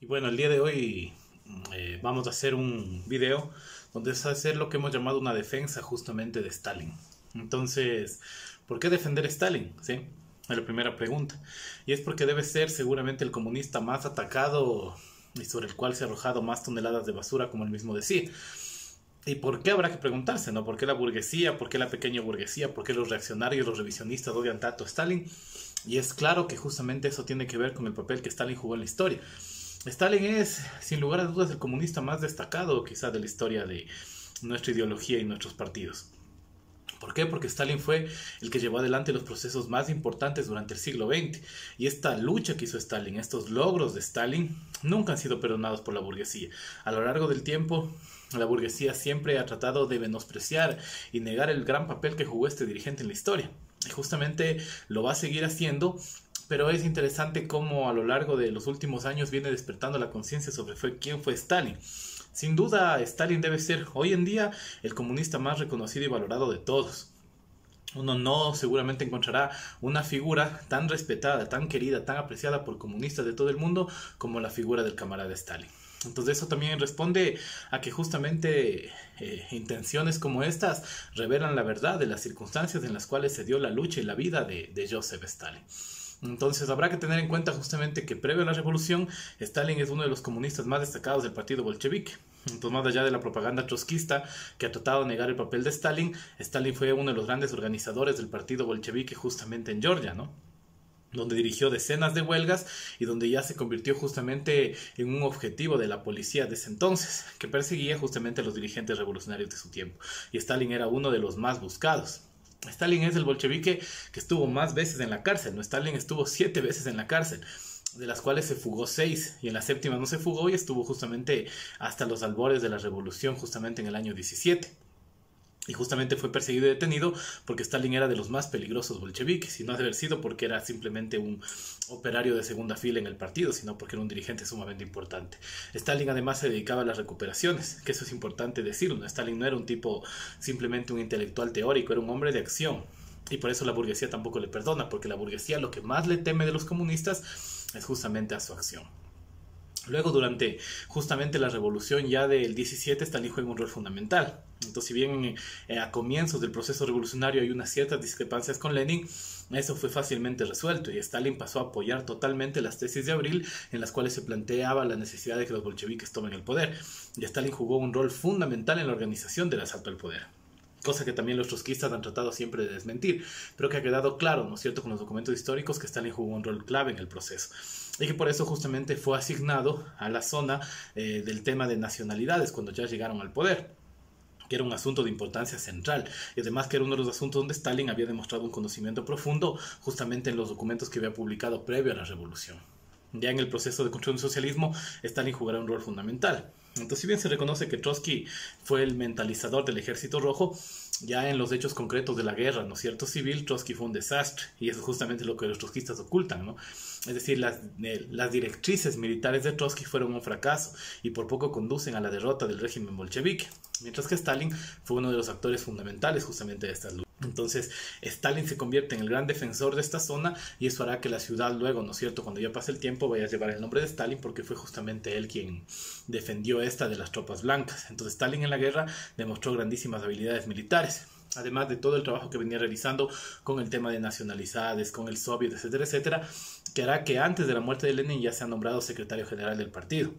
Y bueno, el día de hoy vamos a hacer un video donde es hacer lo que hemos llamado una defensa justamente de Stalin. Entonces, ¿por qué defender a Stalin? ¿Sí? Es la primera pregunta. Y es porque debe ser seguramente el comunista más atacado y sobre el cual se ha arrojado más toneladas de basura, como él mismo decía. ¿Y por qué habrá que preguntarse, no? ¿Por qué la burguesía? ¿Por qué la pequeña burguesía? ¿Por qué los reaccionarios, los revisionistas odian tanto a Stalin? Y es claro que justamente eso tiene que ver con el papel que Stalin jugó en la historia. Stalin es, sin lugar a dudas, el comunista más destacado quizá de la historia de nuestra ideología y nuestros partidos. ¿Por qué? Porque Stalin fue el que llevó adelante los procesos más importantes durante el siglo XX. Y esta lucha que hizo Stalin, estos logros de Stalin, nunca han sido perdonados por la burguesía. A lo largo del tiempo, la burguesía siempre ha tratado de menospreciar y negar el gran papel que jugó este dirigente en la historia. Y justamente lo va a seguir haciendo. Pero es interesante cómo a lo largo de los últimos años viene despertando la conciencia sobre quién fue Stalin. Sin duda, Stalin debe ser hoy en día el comunista más reconocido y valorado de todos. Uno no seguramente encontrará una figura tan respetada, tan querida, tan apreciada por comunistas de todo el mundo como la figura del camarada Stalin. Entonces eso también responde a que justamente intenciones como estas revelan la verdad de las circunstancias en las cuales se dio la lucha y la vida de Joseph Stalin. Entonces habrá que tener en cuenta justamente que previo a la revolución, Stalin es uno de los comunistas más destacados del partido bolchevique. Entonces, más allá de la propaganda trotskista que ha tratado de negar el papel de Stalin, Stalin fue uno de los grandes organizadores del partido bolchevique justamente en Georgia, ¿no? Donde dirigió decenas de huelgas y donde ya se convirtió justamente en un objetivo de la policía de ese entonces, que perseguía justamente a los dirigentes revolucionarios de su tiempo. Y Stalin era uno de los más buscados. Stalin es el bolchevique que estuvo más veces en la cárcel, ¿no? Stalin estuvo 7 veces en la cárcel, de las cuales se fugó 6, y en la séptima no se fugó y estuvo justamente hasta los albores de la revolución, justamente en el año 17. Y justamente fue perseguido y detenido porque Stalin era de los más peligrosos bolcheviques, y no ha de haber sido porque era simplemente un operario de segunda fila en el partido, sino porque era un dirigente sumamente importante. Stalin además se dedicaba a las recuperaciones, que eso es importante decirlo, ¿no? Stalin no era un tipo simplemente un intelectual teórico, era un hombre de acción. Y por eso la burguesía tampoco le perdona, porque la burguesía lo que más le teme de los comunistas es justamente a su acción. Luego, durante justamente la revolución ya del 17, Stalin juega un rol fundamental. Entonces, si bien a comienzos del proceso revolucionario hay unas ciertas discrepancias con Lenin, eso fue fácilmente resuelto y Stalin pasó a apoyar totalmente las tesis de Abril, en las cuales se planteaba la necesidad de que los bolcheviques tomen el poder. Y Stalin jugó un rol fundamental en la organización del asalto al poder, cosa que también los trotskistas han tratado siempre de desmentir, pero que ha quedado claro, ¿no es cierto?, con los documentos históricos, que Stalin jugó un rol clave en el proceso, y que por eso justamente fue asignado a la zona del tema de nacionalidades cuando ya llegaron al poder, que era un asunto de importancia central, y además que era uno de los asuntos donde Stalin había demostrado un conocimiento profundo justamente en los documentos que había publicado previo a la revolución. Ya en el proceso de construcción del socialismo, Stalin jugará un rol fundamental. Entonces, si bien se reconoce que Trotsky fue el mentalizador del Ejército Rojo, ya en los hechos concretos de la guerra, ¿no es cierto?, civil, Trotsky fue un desastre, y eso es justamente lo que los trotskistas ocultan, ¿no? Es decir, las directrices militares de Trotsky fueron un fracaso y por poco conducen a la derrota del régimen bolchevique, mientras que Stalin fue uno de los actores fundamentales justamente de estas luchas. Entonces, Stalin se convierte en el gran defensor de esta zona, y eso hará que la ciudad luego, ¿no es cierto?, cuando ya pase el tiempo, vaya a llevar el nombre de Stalin, porque fue justamente él quien defendió esta de las tropas blancas. Entonces, Stalin en la guerra demostró grandísimas habilidades militares, además de todo el trabajo que venía realizando con el tema de nacionalidades, con el Soviet, etcétera, etcétera, que hará que antes de la muerte de Lenin ya sea nombrado secretario general del partido,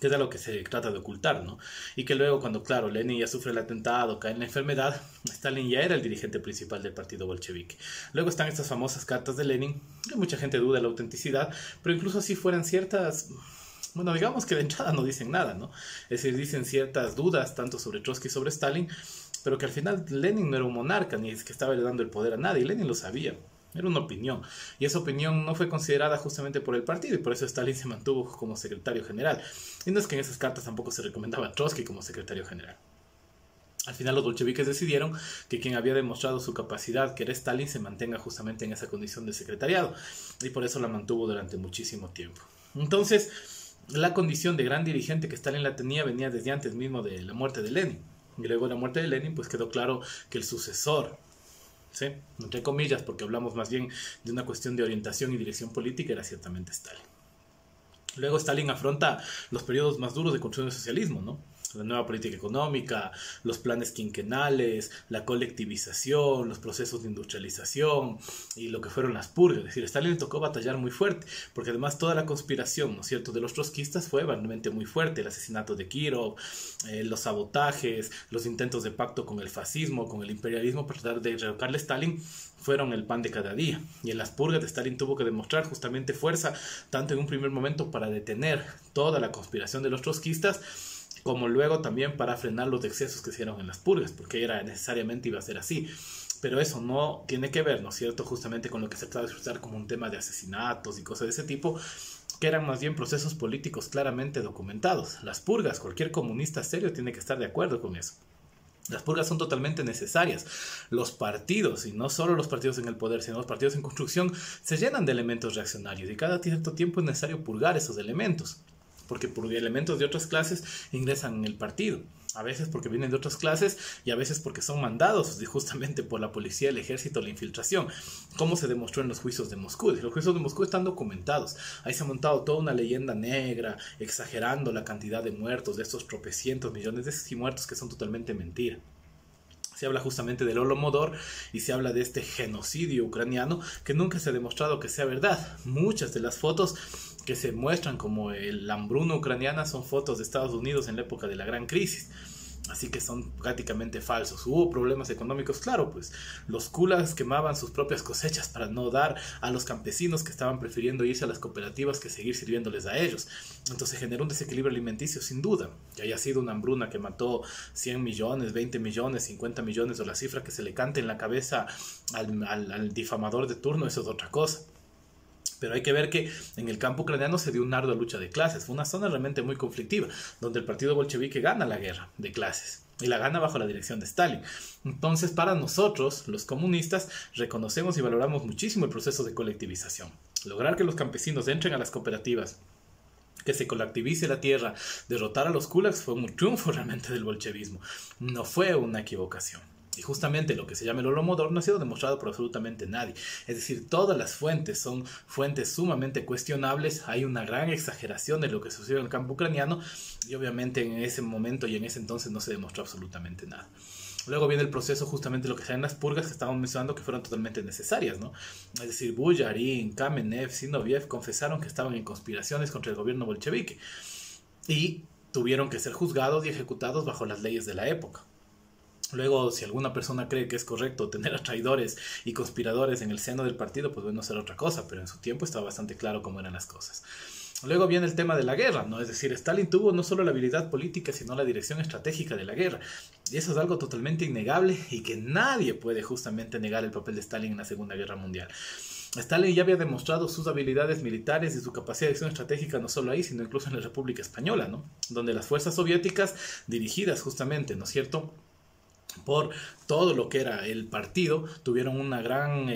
que es a lo que se trata de ocultar, ¿no? Y que luego, cuando, claro, Lenin ya sufre el atentado, cae en la enfermedad, Stalin ya era el dirigente principal del partido bolchevique. Luego están estas famosas cartas de Lenin, que mucha gente duda de la autenticidad, pero incluso si fueran ciertas, bueno, digamos que de entrada no dicen nada, ¿no? Es decir, dicen ciertas dudas tanto sobre Trotsky y sobre Stalin, pero que al final Lenin no era un monarca, ni es que estaba dando el poder a nadie, Lenin lo sabía. Era una opinión, y esa opinión no fue considerada justamente por el partido, y por eso Stalin se mantuvo como secretario general. Y no es que en esas cartas tampoco se recomendaba a Trotsky como secretario general. Al final los bolcheviques decidieron que quien había demostrado su capacidad, que era Stalin, se mantenga justamente en esa condición de secretariado, y por eso la mantuvo durante muchísimo tiempo. Entonces, la condición de gran dirigente que Stalin la tenía venía desde antes mismo de la muerte de Lenin. Y luego de la muerte de Lenin, pues quedó claro que el sucesor, ¿sí?, entre comillas, porque hablamos más bien de una cuestión de orientación y dirección política, era ciertamente Stalin. Luego Stalin afronta los periodos más duros de construcción del socialismo, ¿no? La nueva política económica, los planes quinquenales, la colectivización, los procesos de industrialización y lo que fueron las purgas. Es decir, a Stalin le tocó batallar muy fuerte, porque además toda la conspiración, ¿no es cierto?, de los trotskistas fue realmente muy fuerte. El asesinato de Kirov, los sabotajes, los intentos de pacto con el fascismo, con el imperialismo para tratar de derrocarle a Stalin, fueron el pan de cada día. Y en las purgas de Stalin tuvo que demostrar justamente fuerza, tanto en un primer momento para detener toda la conspiración de los trotskistas, como luego también para frenar los excesos que se hicieron en las purgas, porque era necesariamente iba a ser así. Pero eso no tiene que ver, ¿no es cierto?, justamente con lo que se trata de expresar como un tema de asesinatos y cosas de ese tipo, que eran más bien procesos políticos claramente documentados. Las purgas, cualquier comunista serio tiene que estar de acuerdo con eso. Las purgas son totalmente necesarias. Los partidos, y no solo los partidos en el poder, sino los partidos en construcción, se llenan de elementos reaccionarios y cada cierto tiempo es necesario purgar esos elementos, porque elementos de otras clases ingresan en el partido. A veces porque vienen de otras clases y a veces porque son mandados justamente por la policía, el ejército, la infiltración, como se demostró en los juicios de Moscú. Los juicios de Moscú están documentados. Ahí se ha montado toda una leyenda negra, exagerando la cantidad de muertos, de estos tropecientos millones de muertos que son totalmente mentira. Se habla justamente del Holodomor y se habla de este genocidio ucraniano que nunca se ha demostrado que sea verdad. Muchas de las fotos que se muestran como la hambruna ucraniana son fotos de Estados Unidos en la época de la gran crisis. Así que son prácticamente falsos. Hubo problemas económicos, claro, pues los kulaks quemaban sus propias cosechas para no dar a los campesinos que estaban prefiriendo irse a las cooperativas que seguir sirviéndoles a ellos. Entonces generó un desequilibrio alimenticio sin duda. Que haya sido una hambruna que mató 100 millones, 20 millones, 50 millones o la cifra que se le cante en la cabeza al difamador de turno, eso es otra cosa. Pero hay que ver que en el campo ucraniano se dio una ardua lucha de clases. Fue una zona realmente muy conflictiva, donde el partido bolchevique gana la guerra de clases. Y la gana bajo la dirección de Stalin. Entonces, para nosotros, los comunistas, reconocemos y valoramos muchísimo el proceso de colectivización. Lograr que los campesinos entren a las cooperativas, que se colectivice la tierra, derrotar a los kulaks, fue un triunfo realmente del bolchevismo. No fue una equivocación. Y justamente lo que se llama el Holodomor no ha sido demostrado por absolutamente nadie. Es decir, todas las fuentes son fuentes sumamente cuestionables. Hay una gran exageración de lo que sucedió en el campo ucraniano. Y obviamente en ese momento y en ese entonces no se demostró absolutamente nada. Luego viene el proceso justamente lo que sean las purgas que estábamos mencionando que fueron totalmente necesarias, ¿no? Es decir, Bujarin, Kamenev, Zinoviev confesaron que estaban en conspiraciones contra el gobierno bolchevique. Y tuvieron que ser juzgados y ejecutados bajo las leyes de la época. Luego, si alguna persona cree que es correcto tener a traidores y conspiradores en el seno del partido, pues bueno, será otra cosa, pero en su tiempo estaba bastante claro cómo eran las cosas. Luego viene el tema de la guerra, ¿no? Es decir, Stalin tuvo no solo la habilidad política, sino la dirección estratégica de la guerra. Y eso es algo totalmente innegable y que nadie puede justamente negar el papel de Stalin en la Segunda Guerra Mundial. Stalin ya había demostrado sus habilidades militares y su capacidad de acción estratégica no solo ahí, sino incluso en la República Española, ¿no? Donde las fuerzas soviéticas, dirigidas justamente, ¿no es cierto?, por todo lo que era el partido, tuvieron una gran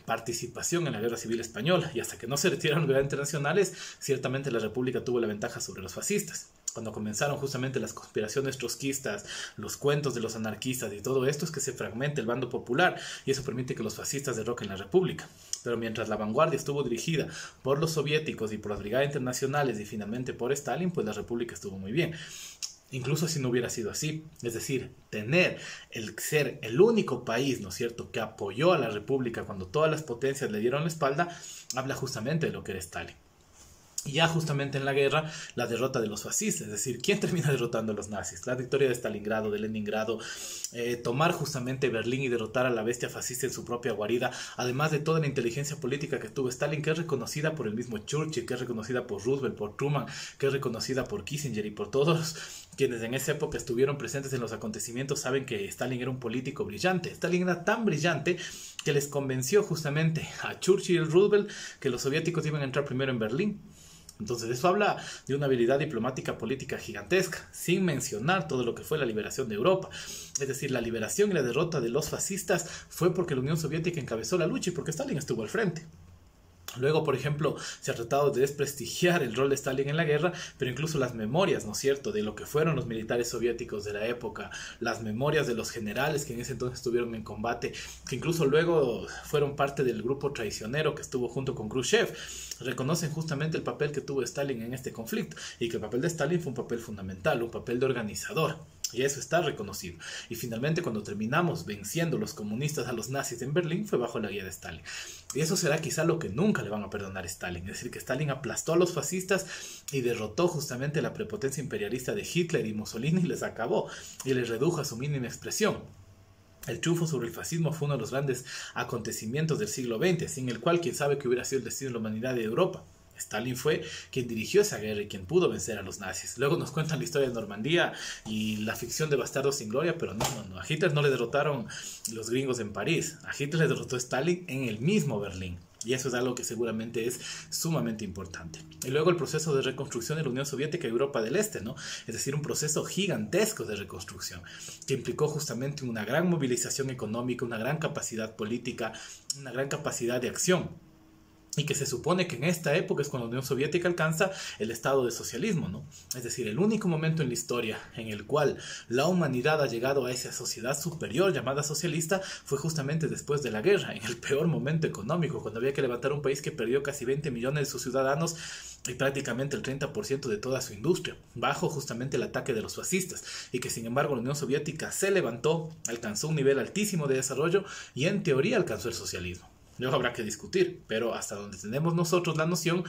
participación en la guerra civil española y hasta que no se retiraron de las internacionales, ciertamente la república tuvo la ventaja sobre los fascistas. Cuando comenzaron justamente las conspiraciones trotskistas, los cuentos de los anarquistas y todo esto es que se fragmenta el bando popular y eso permite que los fascistas derroquen la república. Pero mientras la vanguardia estuvo dirigida por los soviéticos y por las brigadas internacionales y finalmente por Stalin, pues la república estuvo muy bien. Incluso si no hubiera sido así, es decir, ser el único país, ¿no es cierto?, que apoyó a la república cuando todas las potencias le dieron la espalda, habla justamente de lo que era Stalin. Y ya justamente en la guerra, la derrota de los fascistas, es decir, ¿quién termina derrotando a los nazis? La victoria de Stalingrado, de Leningrado, tomar justamente Berlín y derrotar a la bestia fascista en su propia guarida, además de toda la inteligencia política que tuvo Stalin, que es reconocida por el mismo Churchill, que es reconocida por Roosevelt, por Truman, que es reconocida por Kissinger y por todos quienes en esa época estuvieron presentes en los acontecimientos, saben que Stalin era un político brillante. Stalin era tan brillante que les convenció justamente a Churchill y Roosevelt que los soviéticos iban a entrar primero en Berlín. Entonces eso habla de una habilidad diplomática política gigantesca, sin mencionar todo lo que fue la liberación de Europa. Es decir, la liberación y la derrota de los fascistas fue porque la Unión Soviética encabezó la lucha y porque Stalin estuvo al frente. Luego, por ejemplo, se ha tratado de desprestigiar el rol de Stalin en la guerra, pero incluso las memorias, ¿no es cierto?, de lo que fueron los militares soviéticos de la época, las memorias de los generales que en ese entonces estuvieron en combate, que incluso luego fueron parte del grupo traicionero que estuvo junto con Khrushchev, reconocen justamente el papel que tuvo Stalin en este conflicto, y que el papel de Stalin fue un papel fundamental, un papel de organizador. Y eso está reconocido. Y finalmente, cuando terminamos venciendo los comunistas a los nazis en Berlín, fue bajo la guía de Stalin. Y eso será quizá lo que nunca le van a perdonar a Stalin. Es decir, que Stalin aplastó a los fascistas y derrotó justamente la prepotencia imperialista de Hitler y Mussolini y les acabó. Y les redujo a su mínima expresión. El triunfo sobre el fascismo fue uno de los grandes acontecimientos del siglo XX, sin el cual quién sabe qué hubiera sido el destino de la humanidad y de Europa. Stalin fue quien dirigió esa guerra y quien pudo vencer a los nazis. Luego nos cuentan la historia de Normandía y la ficción de Bastardos sin Gloria, pero no. A Hitler no le derrotaron los gringos en París. A Hitler le derrotó Stalin en el mismo Berlín. Y eso es algo que seguramente es sumamente importante. Y luego el proceso de reconstrucción de la Unión Soviética y Europa del Este, ¿no? Es decir, un proceso gigantesco de reconstrucción que implicó justamente una gran movilización económica, una gran capacidad política, una gran capacidad de acción. Y que se supone que en esta época es cuando la Unión Soviética alcanza el estado de socialismo, ¿no? Es decir, el único momento en la historia en el cual la humanidad ha llegado a esa sociedad superior llamada socialista fue justamente después de la guerra, en el peor momento económico, cuando había que levantar un país que perdió casi 20 millones de sus ciudadanos y prácticamente el 30% de toda su industria, bajo justamente el ataque de los fascistas, y que sin embargo la Unión Soviética se levantó, alcanzó un nivel altísimo de desarrollo y en teoría alcanzó el socialismo. Luego habrá que discutir, pero hasta donde tenemos nosotros la noción,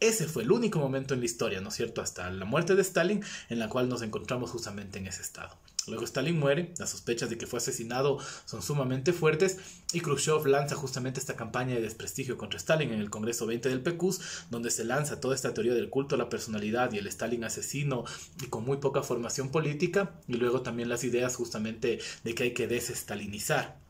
ese fue el único momento en la historia, ¿no es cierto?, hasta la muerte de Stalin, en la cual nos encontramos justamente en ese estado. Luego Stalin muere, las sospechas de que fue asesinado son sumamente fuertes, y Khrushchev lanza justamente esta campaña de desprestigio contra Stalin en el Congreso 20 del PQS, donde se lanza toda esta teoría del culto a la personalidad y el Stalin asesino y con muy poca formación política, y luego también las ideas justamente de que hay que desestalinizar,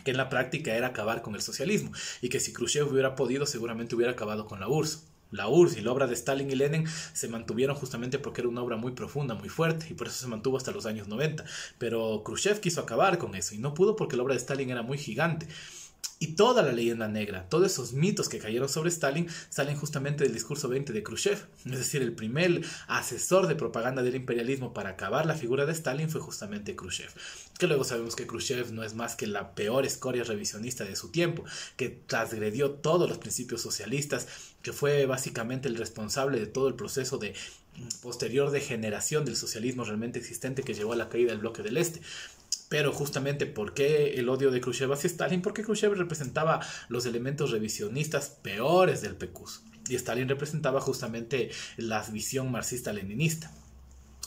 que en la práctica era acabar con el socialismo, y que si Khrushchev hubiera podido seguramente hubiera acabado con la URSS. La URSS y la obra de Stalin y Lenin se mantuvieron justamente porque era una obra muy profunda, muy fuerte, y por eso se mantuvo hasta los años 90. Pero Khrushchev quiso acabar con eso y no pudo porque la obra de Stalin era muy gigante. Y toda la leyenda negra, todos esos mitos que cayeron sobre Stalin salen justamente del discurso 20 de Khrushchev. Es decir, el primer asesor de propaganda del imperialismo para acabar la figura de Stalin fue justamente Khrushchev. Que luego sabemos que Khrushchev no es más que la peor escoria revisionista de su tiempo, que transgredió todos los principios socialistas, que fue básicamente el responsable de todo el proceso de posterior degeneración del socialismo realmente existente que llevó a la caída del bloque del Este. Pero justamente, ¿por qué el odio de Khrushchev hacia Stalin? Porque Khrushchev representaba los elementos revisionistas peores del PQS. Y Stalin representaba justamente la visión marxista-leninista.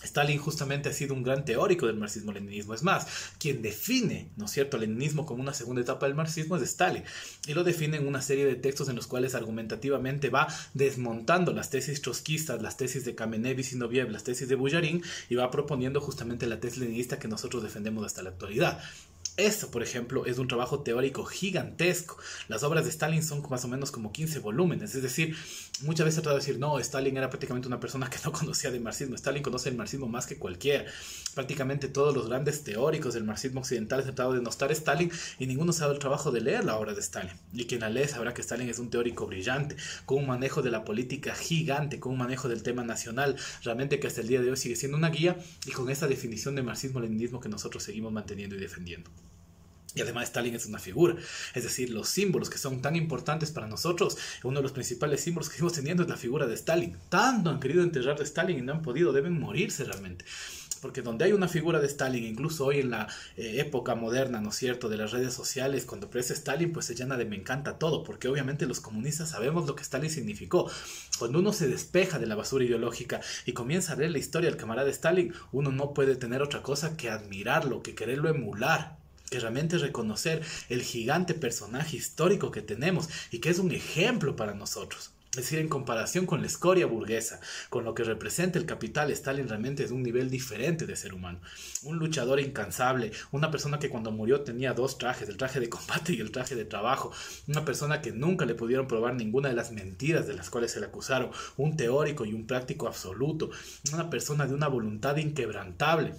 Stalin justamente ha sido un gran teórico del marxismo-leninismo. Es más, quien define, ¿no es cierto?, el leninismo como una segunda etapa del marxismo es Stalin. Y lo define en una serie de textos en los cuales argumentativamente va desmontando las tesis trotskistas, las tesis de Kamenev y Zinoviev, las tesis de Bujarin, y va proponiendo justamente la tesis leninista que nosotros defendemos hasta la actualidad. Esto, por ejemplo, es un trabajo teórico gigantesco. Las obras de Stalin son más o menos como 15 volúmenes. Es decir, muchas veces se trata de decir, no, Stalin era prácticamente una persona que no conocía de marxismo. Stalin conoce el marxismo más que cualquiera. Prácticamente todos los grandes teóricos del marxismo occidental han tratado de denostar a Stalin y ninguno se ha dado el trabajo de leer la obra de Stalin. Y quien la lee sabrá que Stalin es un teórico brillante, con un manejo de la política gigante, con un manejo del tema nacional, realmente que hasta el día de hoy sigue siendo una guía, y con esta definición de marxismo-leninismo que nosotros seguimos manteniendo y defendiendo. Y además Stalin es una figura, es decir, los símbolos que son tan importantes para nosotros, uno de los principales símbolos que seguimos teniendo es la figura de Stalin. Tanto han querido enterrar de Stalin y no han podido, deben morirse realmente. Porque donde hay una figura de Stalin, incluso hoy en la época moderna, ¿no es cierto?, de las redes sociales, cuando aparece Stalin, pues se llena de me encanta todo, porque obviamente los comunistas sabemos lo que Stalin significó. Cuando uno se despeja de la basura ideológica y comienza a ver la historia del camarada Stalin, uno no puede tener otra cosa que admirarlo, que quererlo emular, que realmente reconocer el gigante personaje histórico que tenemos y que es un ejemplo para nosotros. Es decir, en comparación con la escoria burguesa, con lo que representa el capital, Stalin realmente es un nivel diferente de ser humano. Un luchador incansable, una persona que cuando murió tenía dos trajes, el traje de combate y el traje de trabajo. Una persona que nunca le pudieron probar ninguna de las mentiras de las cuales se le acusaron. Un teórico y un práctico absoluto. Una persona de una voluntad inquebrantable,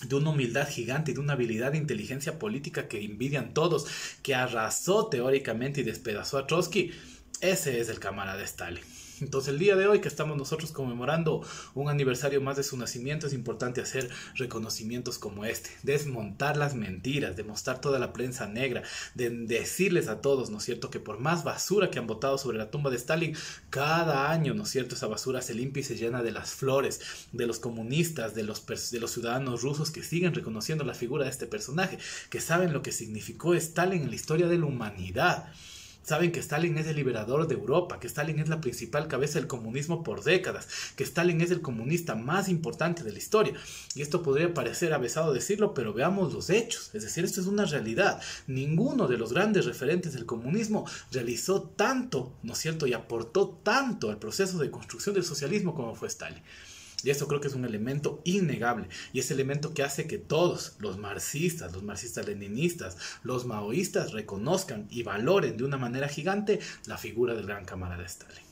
de una humildad gigante y de una habilidad de inteligencia política que envidian todos, que arrasó teóricamente y despedazó a Trotsky. Ese es el camarada Stalin. Entonces el día de hoy que estamos nosotros conmemorando un aniversario más de su nacimiento, es importante hacer reconocimientos como este, desmontar las mentiras, demostrar toda la prensa negra, de decirles a todos, ¿no es cierto?, que por más basura que han botado sobre la tumba de Stalin, cada año, ¿no es cierto?, esa basura se limpia y se llena de las flores, de los comunistas, de los ciudadanos rusos que siguen reconociendo la figura de este personaje, que saben lo que significó Stalin en la historia de la humanidad. Saben que Stalin es el liberador de Europa, que Stalin es la principal cabeza del comunismo por décadas, que Stalin es el comunista más importante de la historia. Y esto podría parecer avesado decirlo, pero veamos los hechos. Es decir, esto es una realidad. Ninguno de los grandes referentes del comunismo realizó tanto, ¿no es cierto?, y aportó tanto al proceso de construcción del socialismo como fue Stalin. Y esto creo que es un elemento innegable. Y es el elemento que hace que todos, los marxistas-leninistas, los maoístas, reconozcan y valoren de una manera gigante la figura del gran camarada Stalin.